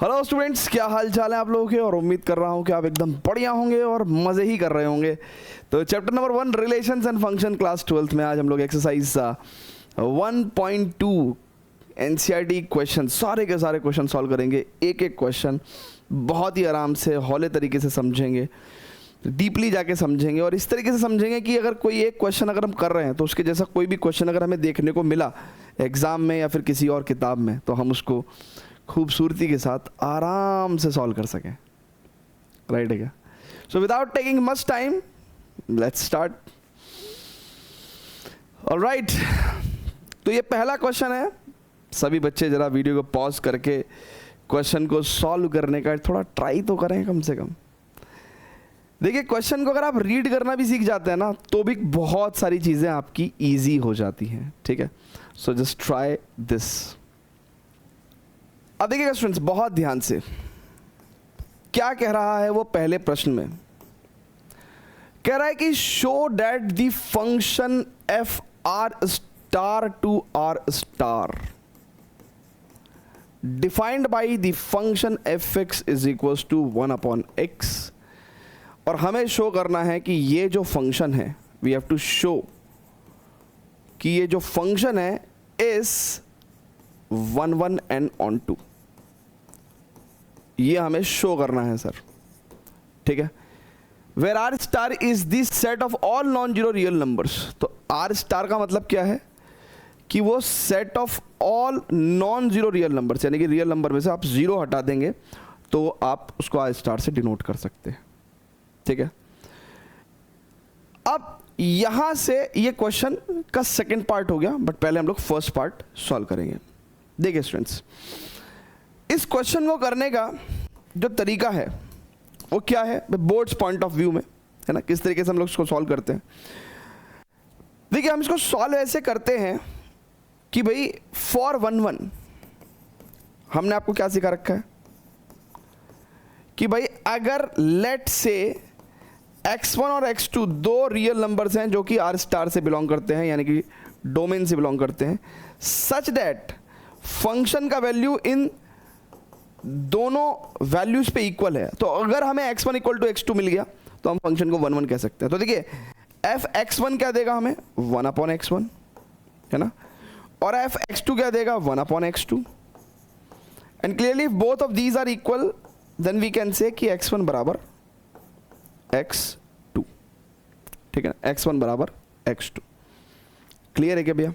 Hello students, क्या हाल चाल है आप लोगों के। और उम्मीद कर रहा हूँ कि आप एकदम बढ़िया होंगे और मज़े ही कर रहे होंगे। तो chapter number 1 relations and function class 12th में आज हम लोग एक्सरसाइज 1.2 एनसीईआरटी क्वेश्चन सारे के सारे क्वेश्चन सॉल्व करेंगे। एक एक क्वेश्चन बहुत ही आराम से हौले तरीके से समझेंगे, डीपली जाके समझेंगे और इस तरीके से समझेंगे कि अगर कोई एक क्वेश्चन अगर हम कर रहे हैं तो उसके जैसा कोई भी क्वेश्चन अगर हमें देखने को मिला एग्ज़ाम में या फिर किसी और किताब में तो हम उसको खूबसूरती के साथ आराम से सॉल्व कर सकें। राइट है क्या? So without taking much time let's start. Alright, तो ये पहला क्वेश्चन है। सभी बच्चे ज़रा वीडियो को पॉज करके क्वेश्चन को सॉल्व करने का थोड़ा ट्राई तो करें कम से कम। देखिए, क्वेश्चन को अगर आप रीड करना भी सीख जाते हैं ना तो भी बहुत सारी चीज़ें आपकी ईजी हो जाती हैं। ठीक है, सो जस्ट ट्राई दिस। अब देखिएगा स्टूडेंट्स, बहुत ध्यान से क्या कह रहा है वो पहले प्रश्न में कह रहा है कि show that the function f R star to R star defined by the function f x is equals to 1/x। और हमें शो करना है कि ये जो फंक्शन है, वी हैव टू शो कि ये जो फंक्शन है इज 1 1 एंड ऑन टू। ये हमें शो करना है सर। ठीक है, where R star is the set of all non zero real numbers. तो आर स्टार का मतलब क्या है कि वो set of all non zero real numbers, यानी कि रियल नंबर में से आप जीरो हटा देंगे तो आप उसको आर स्टार से डिनोट कर सकते हैं। ठीक है, अब यहां से ये क्वेश्चन का सेकंड पार्ट हो गया, बट पहले हम लोग फर्स्ट पार्ट सॉल्व करेंगे। देखिए स्टूडेंट्स, इस क्वेश्चन को करने का जो तरीका है वो क्या है बोर्ड्स पॉइंट ऑफ व्यू में, है ना, किस तरीके से हम लोग इसको सॉल्व करते हैं। देखिए, हम इसको सॉल्व ऐसे करते हैं कि भाई फॉर 1 1 हमने आपको क्या सिखा रखा है कि भाई अगर लेट से x1 और x2 दो रियल नंबर्स हैं जो कि आर स्टार से बिलोंग करते हैं, यानी कि डोमेन से बिलोंग करते हैं, सच दैट फंक्शन का वैल्यू इन दोनों वैल्यूज पे इक्वल है। तो अगर हमें x1 इक्वल टू x2 मिल गया तो हम फंक्शन को 1 1 कह सकते हैं। तो देखिए, एफ x1 क्या देगा हमें 1/x1, है ना, और एफ x2 क्या देगा 1/x2। And clearly both of these are equal, then we can say कि x1 बराबर x2। ठीक है, x1 बराबर x2। क्लियर है क्या भैया?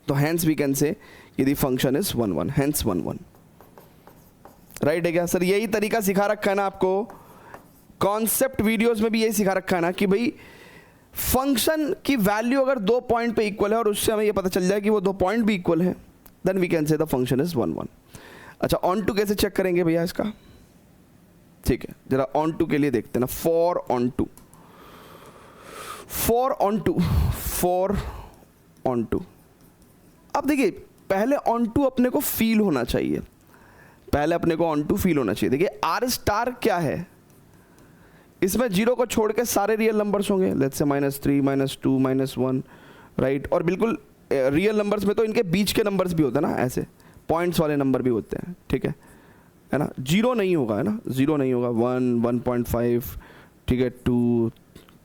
तो हैंस वी कैन से कि the function is 1 1, hence 1 1। Right है क्या सर? यही तरीका सिखा रखा है ना आपको, कॉन्सेप्ट वीडियोस में भी यही सिखा रखा है ना कि भाई फंक्शन की वैल्यू अगर दो पॉइंट पे इक्वल है और उससे हमें ये पता चल जाए कि वो दो पॉइंट भी इक्वल है, then we can say the function is 1 1। अच्छा, ऑन टू कैसे चेक करेंगे भैया इसका? ठीक है, जरा ऑन टू के लिए देखते हैं ना। For onto, for onto, for onto. अब देखिए, पहले ऑन टू अपने को फील होना चाहिए, पहले अपने को ऑन टू फील होना चाहिए। देखिए, आर स्टार क्या है, इसमें जीरो को छोड़ के सारे रियल नंबर्स होंगे, लेट्स से -3 -2 -1, राइट। और बिल्कुल रियल नंबर्स में तो इनके बीच के नंबर्स भी होते हैं ना, ऐसे पॉइंट्स वाले नंबर भी होते हैं। ठीक है ना, जीरो नहीं होगा, है ना, जीरो नहीं होगा, 1 1.5, ठीक है, 2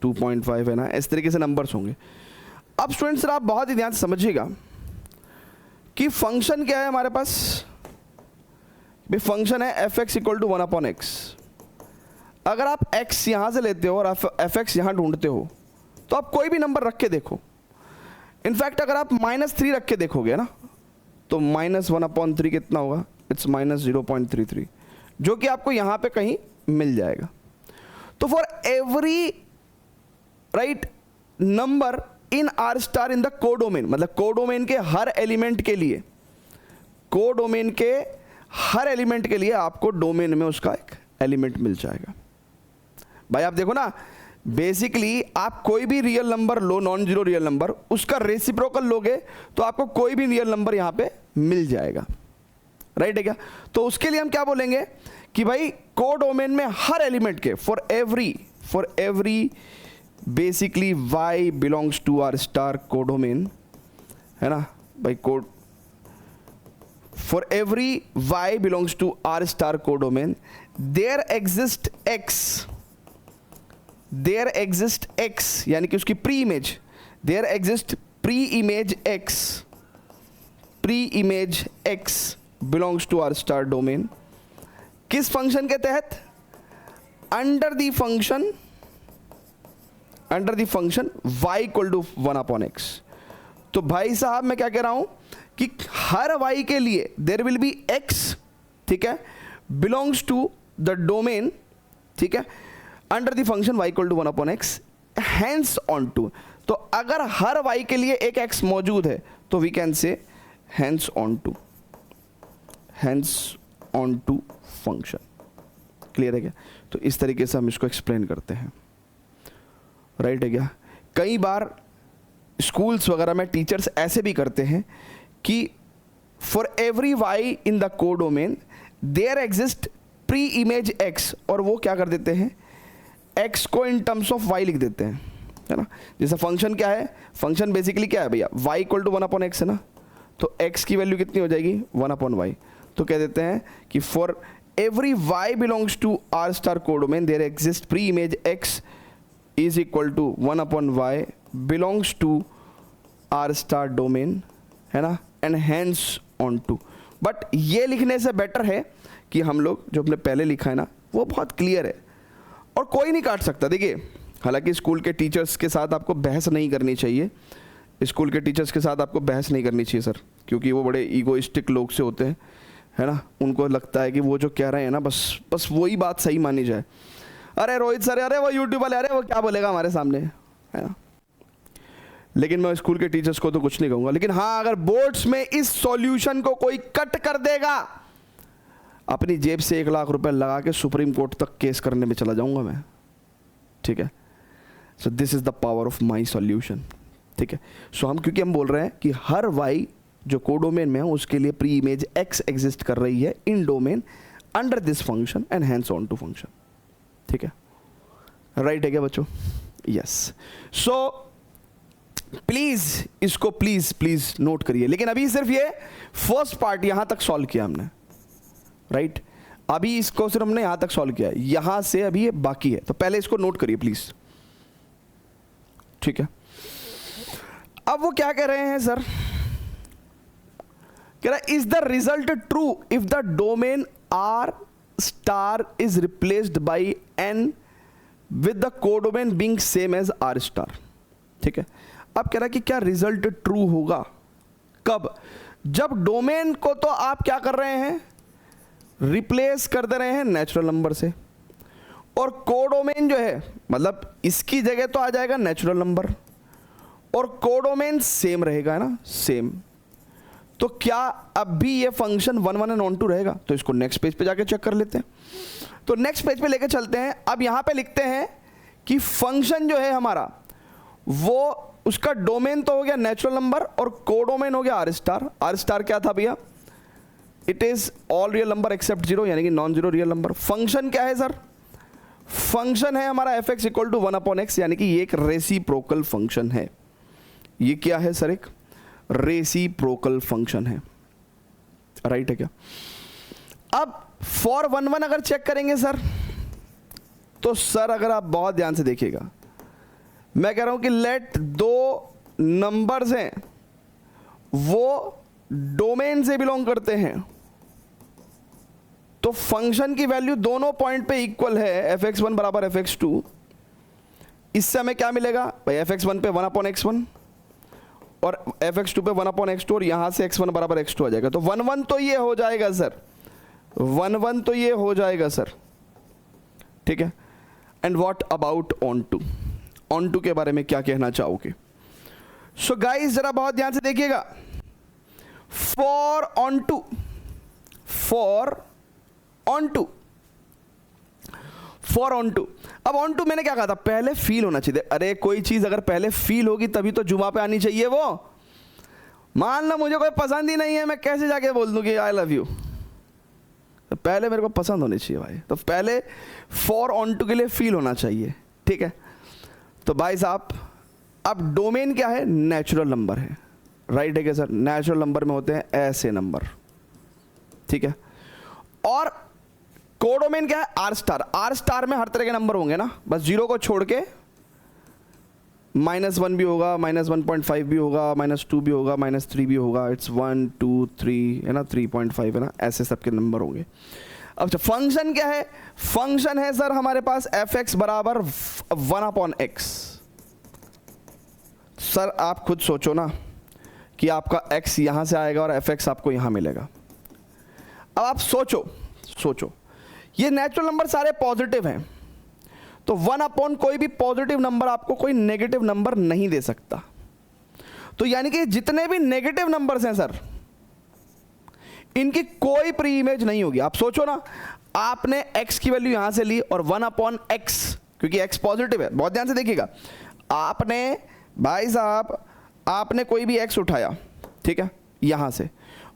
2.5, है ना, इस तरीके से नंबर्स होंगे। अब स्टूडेंट्स आप बहुत ही ध्यान से समझिएगा कि फंक्शन क्या है हमारे पास। भी फंक्शन है F x equal to 1/x। अगर आप x यहां से लेते हो और एफ एक्स यहां ढूंढते हो तो आप कोई भी नंबर रख के देखो। इनफैक्ट अगर आप -3 रख के देखोगे ना तो -1/3 कितना होगा? इट्स -0.33, जो कि आपको यहां पे कहीं मिल जाएगा। तो for every right number in are star in the codomain, मतलब कोडोमेन के हर एलिमेंट के लिए, कोडोमेन के हर एलिमेंट के लिए आपको डोमेन में उसका एक एलिमेंट मिल जाएगा। भाई आप देखो ना, बेसिकली आप कोई भी रियल नंबर लो, नॉन जीरो रियल नंबर, उसका रेसिप्रोकल लोगे तो आपको कोई भी रियल नंबर यहां पे मिल जाएगा। राइट है क्या? तो उसके लिए हम क्या बोलेंगे कि भाई कोडोमेन में हर एलिमेंट के for every basically y belongs to R star codomain, है ना भाई, code for every y belongs to r star codomain there exist x यानी कि उसकी preimage, there exist preimage x belongs to r star domain. किस function के तहत? Under the function y equal to 1/x। तो भाई साहब मैं क्या कह रहा हूं कि हर y के लिए देयर विल बी x, ठीक है, बिलोंग्स टू द डोमेन, ठीक है, under the function y equal to 1/x hence onto. तो अगर हर y के लिए एक x मौजूद है तो we can say hence onto function. Clear है क्या? तो इस तरीके से हम इसको एक्सप्लेन करते हैं, राइट है क्या? कई बार स्कूल्स वगैरह में टीचर्स ऐसे भी करते हैं कि for every y in the codomain there exist preimage x, और वो क्या कर देते हैं, x को इन टर्म्स ऑफ y लिख देते हैं, है ना। जैसे फंक्शन क्या है, फंक्शन बेसिकली क्या है भैया, y इक्वल टू 1/x है ना, तो x की वैल्यू कितनी हो जाएगी, 1/y। तो कह देते हैं कि for every y belongs to r star codomain there exist preimage x is equal to 1/y belongs to r star domain, है ना, and hence onto. But ये लिखने से बेटर है कि हम लोग जो हमने पहले लिखा है ना वो बहुत क्लियर है और कोई नहीं काट सकता। देखिए, हालांकि स्कूल के टीचर्स के साथ आपको बहस नहीं करनी चाहिए, स्कूल के टीचर्स के साथ आपको बहस नहीं करनी चाहिए सर, क्योंकि वो बड़े ईगोइस्टिक लोग से होते हैं, है ना। उनको लगता है कि वो जो कह रहे हैं ना बस वही बात सही मानी जाए। अरे रोहित सर, अरे वो यूट्यूब वाले, अरे वो क्या बोलेगा हमारे सामने, है ना। लेकिन मैं स्कूल के टीचर्स को तो कुछ नहीं कहूँगा, लेकिन हाँ अगर बोर्ड्स में इस सॉल्यूशन को कोई कट कर देगा, अपनी जेब से 1 लाख रुपए लगा के सुप्रीम कोर्ट तक केस करने में चला जाऊंगा मैं, ठीक है। So this is the power of my solution, ठीक है। सो क्योंकि हम बोल रहे हैं कि हर y जो कोडोमेन में है उसके लिए प्री इमेज x एग्जिस्ट कर रही है in domain under this function and hence onto function, ठीक है, राइट है क्या बच्चों? यस। सो प्लीज इसको प्लीज नोट करिए। लेकिन अभी सिर्फ ये फर्स्ट पार्ट यहां तक सॉल्व किया हमने, राइट। अभी इसको सिर्फ हमने यहां तक सॉल्व किया है, यहां से अभी ये बाकी है, तो पहले इसको नोट करिए प्लीज, ठीक है। अब वो क्या कह रहे हैं सर, कह रहा है is the result true if the domain r star is replaced by n with the codomain being same as r star, ठीक है। अब कह रहा है कि क्या रिजल्ट ट्रू होगा, कब, जब डोमेन को तो आप क्या कर रहे हैं, रिप्लेस कर दे रहे हैं नेचुरल नंबर से, और कोडोमेन जो है मतलब इसकी जगह तो आ जाएगा नेचुरल नंबर, और कोडोमेन सेम रहेगा, है ना, सेम। तो क्या अब भी ये फंक्शन 1 1 एंड ऑन टू रहेगा? तो इसको नेक्स्ट पेज पे जाके चेक कर लेते हैं। तो नेक्स्ट पेज पे लेके चलते हैं। अब यहां पे लिखते हैं कि फंक्शन जो है हमारा वो उसका डोमेन तो हो गया नेचुरल नंबर और कोडोमेन हो गया आर स्टार। आर स्टार क्या था भैया, it is all real number except 0, यानी कि non zero real number. Function क्या है सर, फंक्शन है हमारा F x equal to 1/x, यानी कि ये एक रेसिप्रोकल फंक्शन है। ये क्या है सर, एक रेसिप्रोकल फंक्शन है, राइट है क्या। अब फॉर 1 1 अगर चेक करेंगे सर, तो सर अगर आप बहुत ध्यान से देखिएगा, मैं कह रहा हूं कि लेट 2 नंबर्स हैं वो डोमेन से बिलोंग करते हैं, तो फंक्शन की वैल्यू दोनों पॉइंट पे इक्वल है, fx1 बराबर fx2। इससे हमें क्या मिलेगा भाई, fx1 पे 1/x1 और fx2 पे 1/x2, और यहां से x1 बराबर x2 आ जाएगा। तो 1 1 तो ये हो जाएगा सर, 1 1 तो ये हो जाएगा सर, ठीक है। And what about onto, onto के बारे में क्या कहना चाहोगे? सो गाइस जरा बहुत ध्यान से देखिएगा, for onto, for onto, for onto. अब ऑन टू मैंने क्या कहा था, पहले फील होना चाहिए। अरे कोई चीज अगर पहले फील होगी तभी तो जुमा पे आनी चाहिए। वो मान लो मुझे कोई पसंद ही नहीं है, मैं कैसे जाके बोल दूं कि आई लव यू, तो पहले मेरे को पसंद होनी चाहिए भाई। तो पहले फॉर ऑन टू के लिए फील होना चाहिए, ठीक है। तो भाई साहब अब डोमेन क्या है, नेचुरल नंबर है, राइट है क्या सर। नेचुरल नंबर में होते हैं ऐसे नंबर, ठीक है। और कोडोमेन क्या है, आर स्टार। आर स्टार में हर तरह के नंबर होंगे ना, बस जीरो को छोड़ के -1 भी होगा, -1.5 भी होगा, -2 भी होगा, -3 भी होगा, इट्स 1 2 3 है ना, 3.5 है ना, ऐसे सबके नंबर होंगे। अब फंक्शन क्या है, फंक्शन है सर हमारे पास f(x) बराबर 1/x। सर आप खुद सोचो ना कि आपका x यहां से आएगा और f(x) आपको यहां मिलेगा। अब आप सोचो ये नेचुरल नंबर सारे पॉजिटिव हैं, तो 1/ कोई भी पॉजिटिव नंबर आपको कोई नेगेटिव नंबर नहीं दे सकता। तो यानी कि जितने भी नेगेटिव नंबर्स हैं सर, इनकी कोई प्री इमेज नहीं होगी। आप सोचो ना, आपने x की वैल्यू यहां से ली और 1/x, क्योंकि x पॉजिटिव है, बहुत ध्यान से देखिएगा। आपने भाई साहब आपने कोई भी x उठाया, ठीक है, यहां से,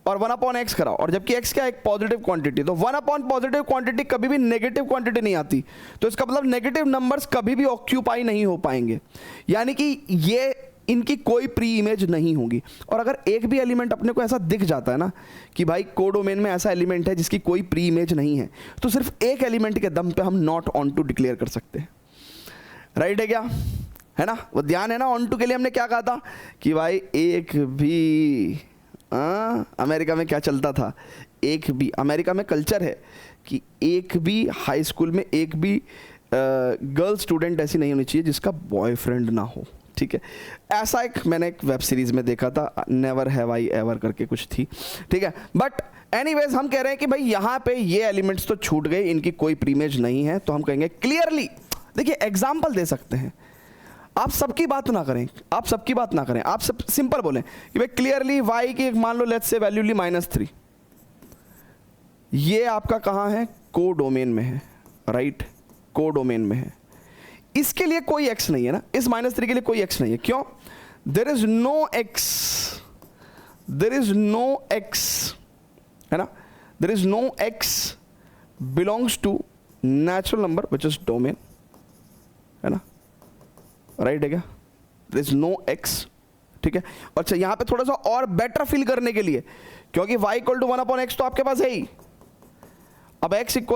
और 1/x करा, और जबकि x क्या एक पॉजिटिव क्वांटिटी, तो 1/ पॉजिटिव क्वांटिटी कभी भी नेगेटिव क्वांटिटी नहीं आती, तो इसका मतलब नेगेटिव नंबर्स कभी भी ऑक्यूपाई नहीं हो पाएंगे, यानी कि ये इनकी कोई प्री इमेज नहीं होगी। और अगर एक भी एलिमेंट अपने को ऐसा दिख जाता है ना कि भाई कोडोमेन में ऐसा एलिमेंट है जिसकी कोई प्री इमेज नहीं है, तो सिर्फ एक एलिमेंट के दम पे हम नॉट ऑन टू डिक्लेयर कर सकते हैं। राइट है क्या, है ना, वो ध्यान है ना। ऑन टू के लिए हमने क्या कहा था कि भाई एक भी अमेरिका में क्या चलता था, एक भी, अमेरिका में कल्चर है कि एक भी हाई स्कूल में एक भी गर्ल स्टूडेंट ऐसी नहीं होनी चाहिए जिसका बॉयफ्रेंड ना हो, ठीक है। ऐसा एक मैंने एक वेब सीरीज में देखा था, नेवर हैव आई एवर करके कुछ थी, ठीक है। बट एनीवेज हम कह रहे हैं कि भाई यहाँ पे ये एलिमेंट्स तो छूट गए, इनकी कोई प्रीमेज नहीं है, तो हम कहेंगे क्लियरली। देखिए एग्जाम्पल दे सकते हैं, आप सबकी बात ना करें, आप सब सिंपल बोलें कि भाई क्लियरली y की एक मान लो लेट्स से वैल्यू ली -3, ये आपका कहाँ है, कोडोमेन में है, राइट, कोडोमेन में है। इसके लिए कोई x नहीं है ना, इस -3 के लिए कोई x नहीं है, क्यों, देयर इज नो x, है ना, there is no x belongs to natural number which is domain, है ना, राइट है क्या, देयर इज नो x, ठीक है। अच्छा यहां पे थोड़ा सा और बेटर फील करने के लिए, क्योंकि y = 1/x तो आपके पास है ही, अब x =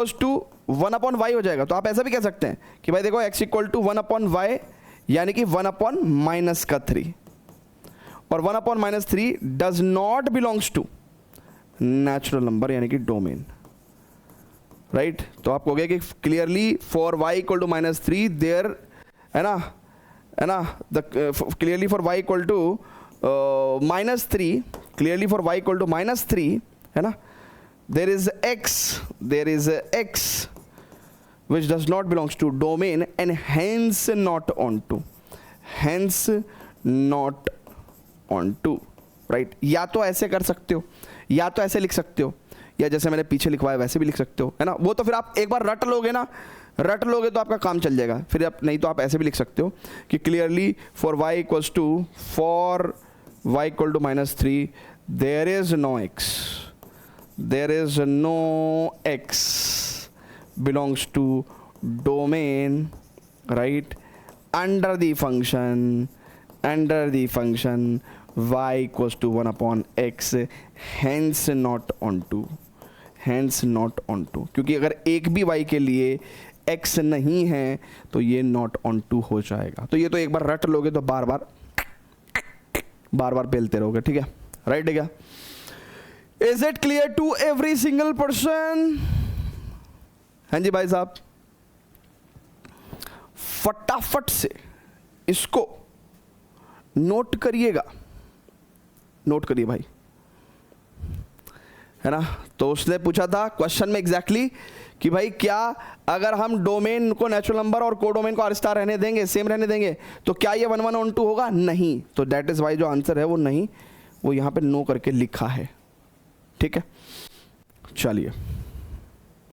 1/y हो जाएगा, तो आप ऐसा भी कह सकते हैं कि भाई देखो x = 1/y, यानी कि 1/-3, और 1/-3 does not belongs to natural number, यानी कि डोमेन, राइट। तो आप कहोगे कि क्लियरली फॉर y = -3 देयर, है ना, clearly for y = -3, clearly for y = -3, है ना, there is x which does not belongs to domain and hence not onto, right। या तो ऐसे कर सकते हो, या तो ऐसे लिख सकते हो, या जैसे मैंने पीछे लिखवाया वैसे भी लिख सकते हो, है ना। वो तो फिर आप एक बार रट लोगे तो आपका काम चल जाएगा, फिर आप नहीं तो आप ऐसे भी लिख सकते हो कि clearly for y = -3 there is no x belongs to domain, right, under the function y = 1/x, hence not onto, क्योंकि अगर एक भी y के लिए x नहीं है तो ये नॉट ऑन टू हो जाएगा। तो ये तो एक बार रट लोगे तो बार बार पेलते रहोगे, ठीक है, राइट है क्या। Is it clear to every single person? हाँ जी भाई साहब, फटाफट से इसको नोट करिएगा, नोट करिए भाई, है ना। तो उसने पूछा था क्वेश्चन में एग्जैक्टली कि भाई क्या अगर हम डोमेन को नेचुरल नंबर और कोडोमेन को R* रहने देंगे, सेम रहने देंगे, तो क्या ये 1/1 होगा? नहीं। तो दैट इज वाई जो आंसर है वो नहीं, वो यहाँ पे नो करके लिखा है, ठीक है। चलिए